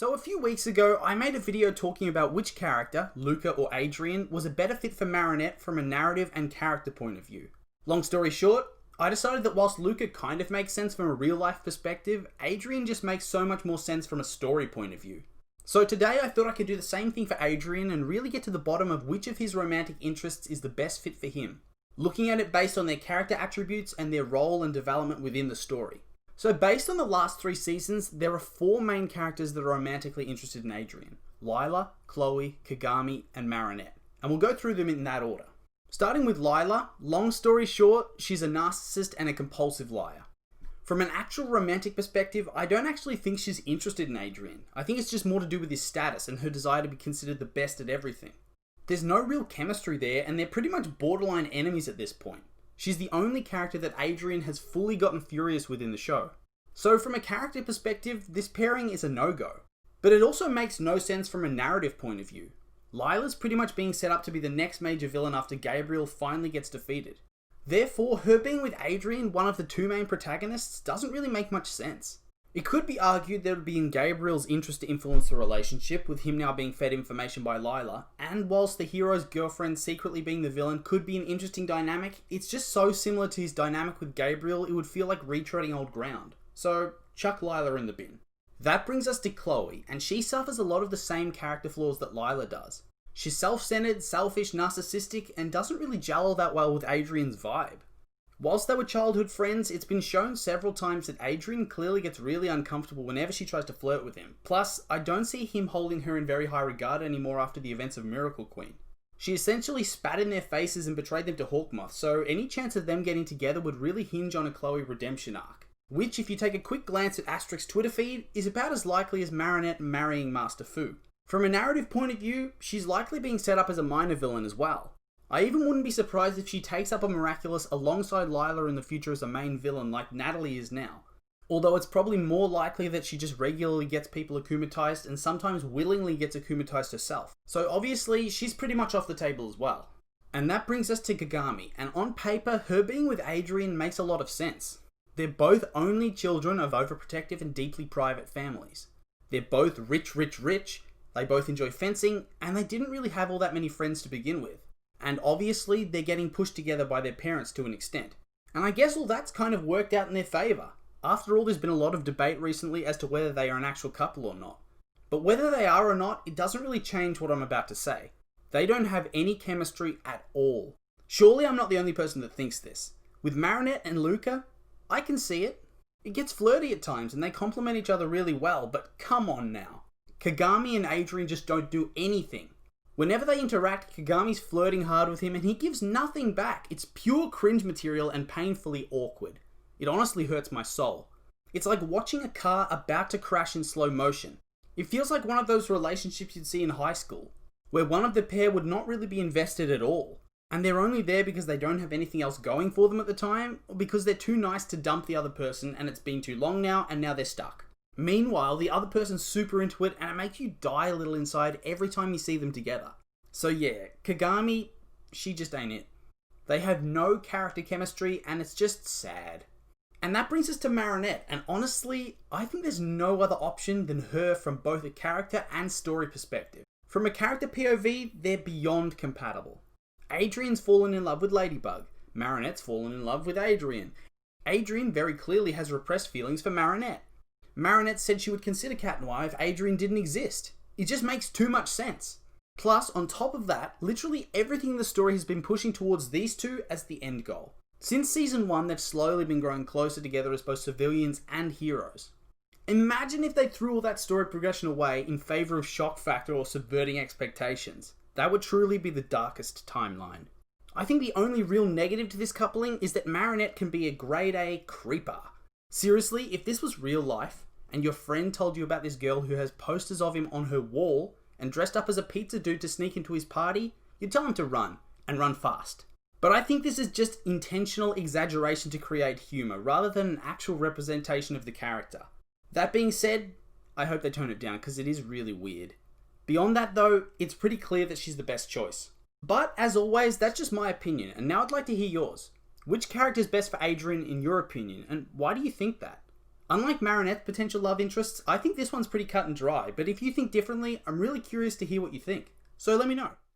So a few weeks ago, I made a video talking about which character, Luca or Adrien, was a better fit for Marinette from a narrative and character point of view. Long story short, I decided that whilst Luca kind of makes sense from a real life perspective, Adrien just makes so much more sense from a story point of view. So today I thought I could do the same thing for Adrien and really get to the bottom of which of his romantic interests is the best fit for him, looking at it based on their character attributes and their role and development within the story. So based on the last 3 seasons, there are 4 main characters that are romantically interested in Adrien: Lila, Chloe, Kagami, and Marinette. And we'll go through them in that order. Starting with Lila, long story short, she's a narcissist and a compulsive liar. From an actual romantic perspective, I don't actually think she's interested in Adrien. I think it's just more to do with his status and her desire to be considered the best at everything. There's no real chemistry there, and they're pretty much borderline enemies at this point. She's the only character that Adrien has fully gotten furious with in the show. So from a character perspective, this pairing is a no-go. But it also makes no sense from a narrative point of view. Lila's pretty much being set up to be the next major villain after Gabriel finally gets defeated. Therefore, her being with Adrien, one of the 2 main protagonists, doesn't really make much sense. It could be argued that it would be in Gabriel's interest to influence the relationship, with him now being fed information by Lila, and whilst the hero's girlfriend secretly being the villain could be an interesting dynamic, it's just so similar to his dynamic with Gabriel it would feel like retreading old ground. So, chuck Lila in the bin. That brings us to Chloe, and she suffers a lot of the same character flaws that Lila does. She's self-centered, selfish, narcissistic, and doesn't really gel all that well with Adrien's vibe. Whilst they were childhood friends, it's been shown several times that Adrien clearly gets really uncomfortable whenever she tries to flirt with him. Plus, I don't see him holding her in very high regard anymore after the events of Miracle Queen. She essentially spat in their faces and betrayed them to Hawkmoth, so any chance of them getting together would really hinge on a Chloe redemption arc. Which, if you take a quick glance at Asterix's Twitter feed, is about as likely as Marinette marrying Master Fu. From a narrative point of view, she's likely being set up as a minor villain as well. I even wouldn't be surprised if she takes up a Miraculous alongside Lila in the future as a main villain like Natalie is now. Although it's probably more likely that she just regularly gets people akumatized and sometimes willingly gets akumatized herself. So obviously, she's pretty much off the table as well. And that brings us to Kagami, and on paper, her being with Adrien makes a lot of sense. They're both only children of overprotective and deeply private families. They're both rich, they both enjoy fencing, and they didn't really have all that many friends to begin with. And obviously, they're getting pushed together by their parents to an extent. And I guess all that's kind of worked out in their favour. After all, there's been a lot of debate recently as to whether they are an actual couple or not. But whether they are or not, it doesn't really change what I'm about to say. They don't have any chemistry at all. Surely I'm not the only person that thinks this. With Marinette and Luca, I can see it. It gets flirty at times and they complement each other really well, but come on now. Kagami and Adrien just don't do anything. Whenever they interact, Kagami's flirting hard with him and he gives nothing back. It's pure cringe material and painfully awkward. It honestly hurts my soul. It's like watching a car about to crash in slow motion. It feels like one of those relationships you'd see in high school, where one of the pair would not really be invested at all. And they're only there because they don't have anything else going for them at the time, or because they're too nice to dump the other person and it's been too long now and now they're stuck. Meanwhile, the other person's super into it and it makes you die a little inside every time you see them together. So yeah, Kagami, she just ain't it. They have no character chemistry and it's just sad. And that brings us to Marinette, and honestly, I think there's no other option than her from both a character and story perspective. From a character POV, they're beyond compatible. Adrien's fallen in love with Ladybug. Marinette's fallen in love with Adrien. Adrien very clearly has repressed feelings for Marinette. Marinette said she would consider Cat Noir if Adrien didn't exist. It just makes too much sense. Plus, on top of that, literally everything in the story has been pushing towards these two as the end goal. Since season 1, they've slowly been growing closer together as both civilians and heroes. Imagine if they threw all that story progression away in favour of shock factor or subverting expectations. That would truly be the darkest timeline. I think the only real negative to this coupling is that Marinette can be a grade A creeper. Seriously, if this was real life, and your friend told you about this girl who has posters of him on her wall, and dressed up as a pizza dude to sneak into his party, you'd tell him to run, and run fast. But I think this is just intentional exaggeration to create humour, rather than an actual representation of the character. That being said, I hope they tone it down, because it is really weird. Beyond that though, it's pretty clear that she's the best choice. But as always, that's just my opinion, and now I'd like to hear yours. Which character is best for Adrien in your opinion, and why do you think that? Unlike Marinette's potential love interests, I think this one's pretty cut and dry, but if you think differently, I'm really curious to hear what you think. So let me know.